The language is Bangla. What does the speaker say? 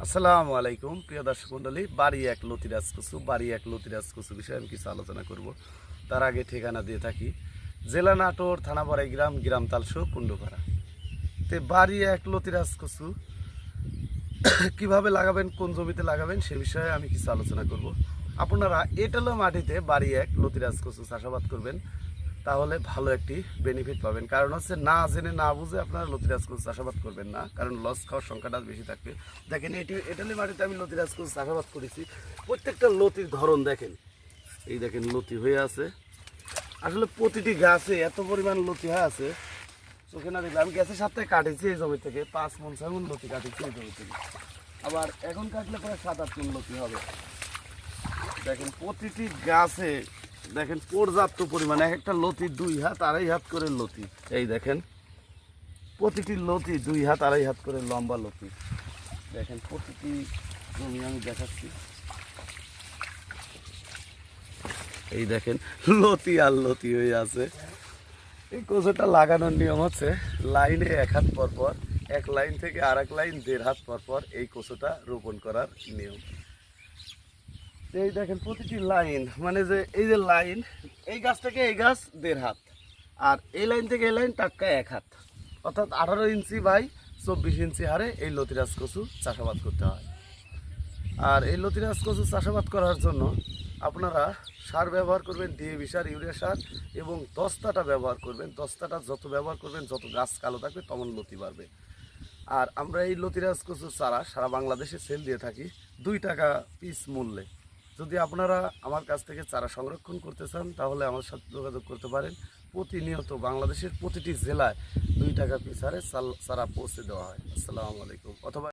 আসসালামু আলাইকুম প্রিয় দর্শক মণ্ডলী। বাড়ি এক লতিরাজ কচু বিষয়ে আমি কিছু আলোচনা করব। তার আগে ঠিকানা দিয়ে থাকি জেলা নাটোর, থানা বড়াইগ্রাম, গ্রাম তালসো, কুণ্ডপাড়া। তো বাড়ি এক লতিরাজ কচু কীভাবে লাগাবেন, কোন জমিতে লাগাবেন সে বিষয়ে আমি কিছু আলোচনা করব। আপনারা এঁটেল মাটিতে বাড়ি এক লতিরাজ কচু চাষাবাদ করবেন, তাহলে ভালো একটি বেনিফিট পাবেন। কারণ হচ্ছে না জেনে না বুঝে আপনারা লতিরাজ কচু চাষাবাদ করবেন না, কারণ লস খাওয়ার সংখ্যাটা বেশি থাকবে। দেখেন এটালি মাটিতে আমি লতিরাজ কচু চাষাবাদ করেছি। প্রত্যেকটা লতির ধরন দেখেন, এই দেখেন লতি হয়ে আছে। আসলে প্রতিটি গাছে এত পরিমাণ লতি হয়ে আছে, চোখে না দেখলে। আমি গ্যাসের সাথে কাটেছি এই জমি থেকে 5 মণ 6 মণ লতি কাটেছি এই জমি থেকে। আবার এখন কাটলে প্রায় 7-8 মণ লতি হবে। দেখেন প্রতিটি গাছে দেখেন পর্যাপ্ত পরিমাণ, এক একটা লতি 2 হাত 2.5 হাত করে লতি। এই দেখেন প্রতিটি লতি 2 হাত 2.5 হাত করে লম্বা লতি। দেখেন প্রতিটি জমি আমি দেখাচ্ছি, এই দেখেন লতি আর লতি হয়ে আছে। এই কচুটা লাগানোর নিয়ম হচ্ছে লাইনে 1 হাত পর পর, এক লাইন থেকে আরেক লাইন 1.5 হাত পর পর এই কচুটা রোপণ করার নিয়ম। এই দেখেন প্রতিটি লাইন, মানে যে এই যে লাইন, এই গাছ থেকে এই গাছ 1.5 হাত, আর এই লাইন থেকে এই লাইন টাক্কা 1 হাত, অর্থাৎ 18 ইঞ্চি বাই 24 ইঞ্চি হারে এই লতিরাজ কচু চাষাবাদ করতে হয়। আর এই লতিরাজ কচু চাষাবাদ করার জন্য আপনারা সার ব্যবহার করবেন, ডিএপি সার, ইউরিয়া সার, এবং দস্তাটা ব্যবহার করবেন। দস্তাটা যত ব্যবহার করবেন, যত গাছ কালো থাকবে তখন লতি বাড়বে। আর আমরা এই লতিরাজ কচুর চারা সারা বাংলাদেশে সেল দিয়ে থাকি 2 টাকা পিস মূল্যে। যদি আপনারা আমার কাছ থেকে চারা সংরক্ষণ করতে চান তাহলে আমার সাথে যোগাযোগ করতে পারেন। প্রতিনিয়ত বাংলাদেশের প্রতিটি জেলায় 2 টাকা পিস হারে চারা পৌঁছে দেওয়া হয়। আসসালামু আলাইকুম। অথবা